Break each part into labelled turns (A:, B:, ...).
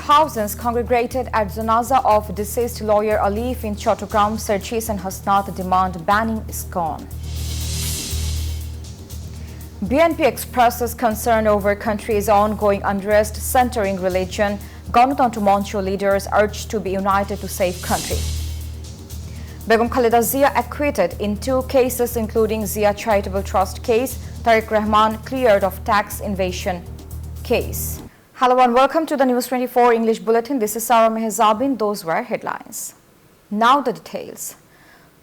A: Thousands congregated at Janaza of deceased lawyer Alif in Chattogram. Sarchis and Hasnat demand banning ISKCON. BNP expresses concern over country's ongoing unrest centering religion. Ganatantra Manch leaders urged to be united to save country. Begum Khaleda Zia acquitted in 2 cases including Zia Charitable Trust case. Tariq Rahman cleared of tax invasion case. Hello and welcome to the News 24 English Bulletin. This is Sarah Mehzabin. Those were headlines. Now the details.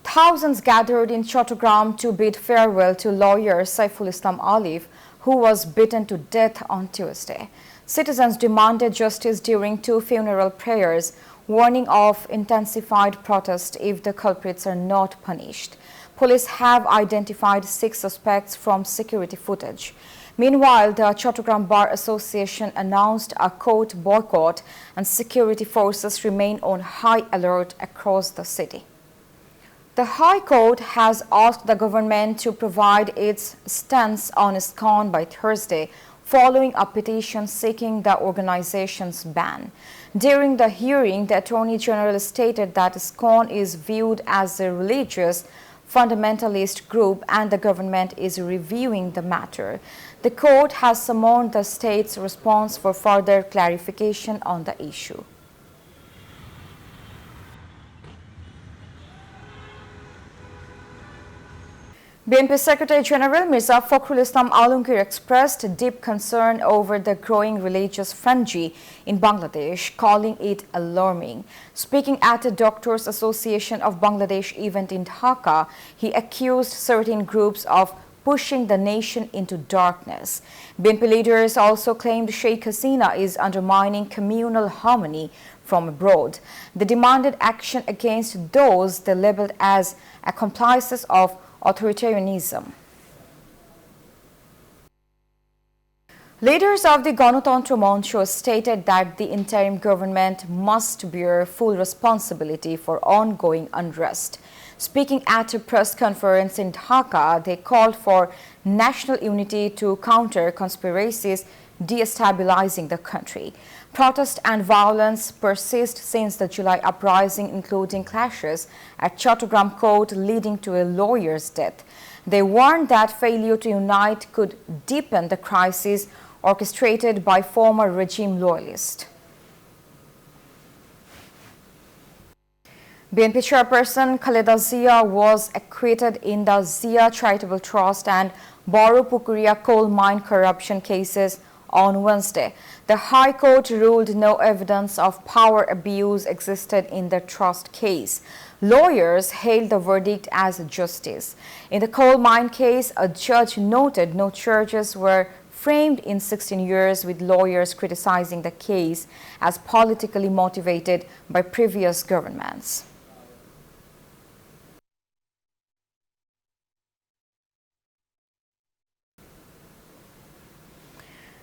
A: Thousands gathered in Chattogram to bid farewell to lawyer Saiful Islam Alif, who was beaten to death on Tuesday. Citizens demanded justice during 2 funeral prayers, warning of intensified protest if the culprits are not punished. Police have identified 6 suspects from security footage. Meanwhile, the Chattogram Bar Association announced a court boycott and security forces remain on high alert across the city. The High Court has asked the government to provide its stance on ISKCON by Thursday, following a petition seeking the organization's ban. During the hearing, the Attorney General stated that ISKCON is viewed as a religious fundamentalist group and the government is reviewing the matter. The court has summoned the state's response for further clarification on the issue. BNP Secretary General Mirza Fakhrul Islam Alamgir expressed deep concern over the growing religious frenzy in Bangladesh, calling it alarming. Speaking at the Doctors Association of Bangladesh event in Dhaka, he accused certain groups of pushing the nation into darkness. BNP leaders also claimed Sheikh Hasina is undermining communal harmony from abroad. They demanded action against those they labeled as accomplices of authoritarianism. Leaders of the Ganatantra Manch stated that the interim government must bear full responsibility for ongoing unrest. Speaking at a press conference in Dhaka, they called for national unity to counter conspiracies destabilizing the country. Protest and violence persist since the July uprising, including clashes at Chattogram court leading to a lawyer's death. They warned that failure to unite could deepen the crisis orchestrated by former regime loyalists. BNP chairperson Khaleda Zia was acquitted in the Zia Charitable Trust and Baru Pukuria coal mine corruption cases on Wednesday. The High Court ruled no evidence of power abuse existed in the trust case. Lawyers hailed the verdict as justice. In the coal mine case, a judge noted no charges were framed in 16 years, with lawyers criticizing the case as politically motivated by previous governments.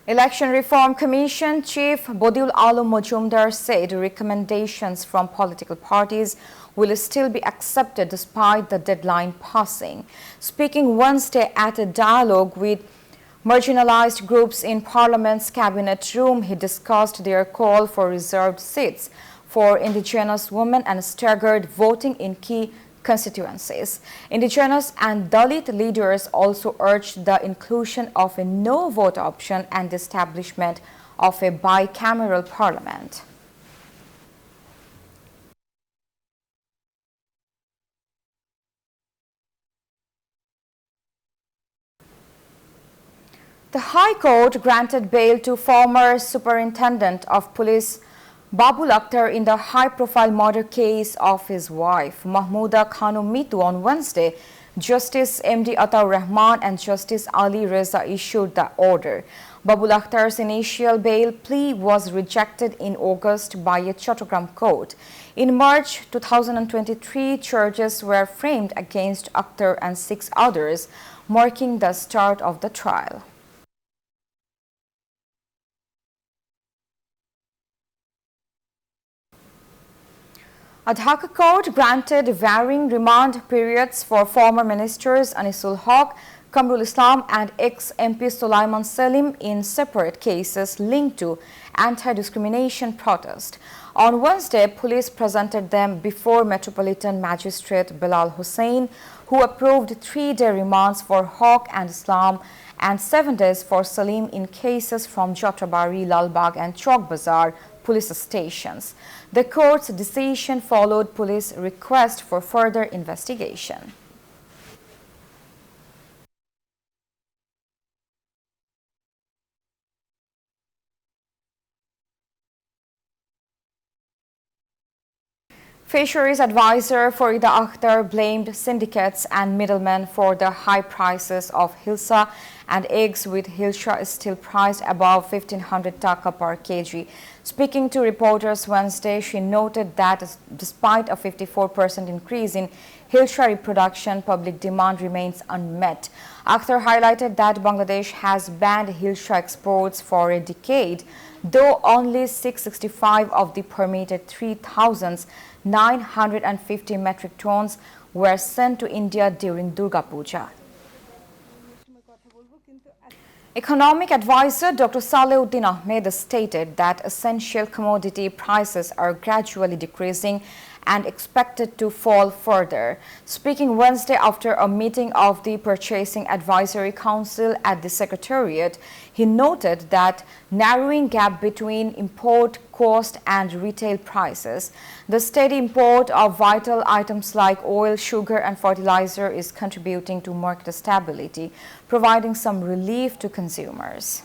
A: Election Reform Commission Chief Bodiul Alam Majumdar said recommendations from political parties will still be accepted despite the deadline passing. Speaking Wednesday at a dialogue with marginalized groups in Parliament's cabinet room, he discussed their call for reserved seats for indigenous women and staggered voting in key constituencies. Indigenous and Dalit leaders also urged the inclusion of a no-vote option and the establishment of a bicameral parliament. The High Court granted bail to former Superintendent of Police Babul Akhtar in the high-profile murder case of his wife, Mahmouda Khanum Mitu, on Wednesday. Justice M.D. Ataur Rahman and Justice Ali Reza issued the order. Babul Akhtar's initial bail plea was rejected in August by a Chattogram court. In March 2023, charges were framed against Akhtar and 6 others, marking the start of the trial. A Dhaka court granted varying remand periods for former ministers Anisul Haq, Kamrul Islam and ex-MP Sulaiman Salim in separate cases linked to anti-discrimination protest. On Wednesday, police presented them before Metropolitan Magistrate Bilal Hussain, who approved 3-day remands for Haq and Islam and 7 days for Salim in cases from Jatrabari, Lalbagh and Chowk Bazar police stations. The court's decision followed police request for further investigation. Fisheries advisor Farida Akhtar blamed syndicates and middlemen for the high prices of hilsa and eggs, with hilsa still priced above 1500 Dhaka per kg. Speaking to reporters Wednesday, she noted that despite a 54% increase in hilsa reproduction, public demand remains unmet. Akhtar highlighted that Bangladesh has banned hilsa exports for a decade, though only 665 of the permitted 3,950 metric tons were sent to India during Durga Puja. Economic advisor Dr. Saleuddin Ahmed stated that essential commodity prices are gradually decreasing and expected to fall further. Speaking Wednesday after a meeting of the Purchasing Advisory Council at the Secretariat, he noted that narrowing gap between import cost and retail prices, the steady import of vital items like oil, sugar and fertilizer is contributing to market stability, providing some relief to consumers.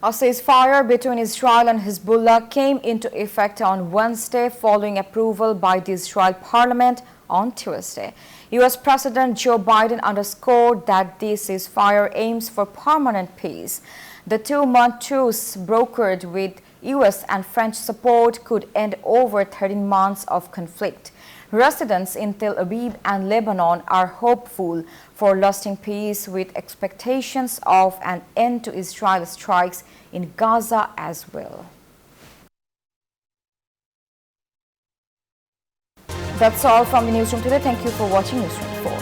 A: A ceasefire between Israel and Hezbollah came into effect on Wednesday following approval by the Israel parliament on Tuesday. U.S. President Joe Biden underscored that the ceasefire aims for permanent peace. The 2-month truce brokered with U.S. and French support could end over 13 months of conflict. Residents in Tel Aviv and Lebanon are hopeful for lasting peace, with expectations of an end to Israel strikes in Gaza as well. That's all from the newsroom today. Thank you for watching News 24.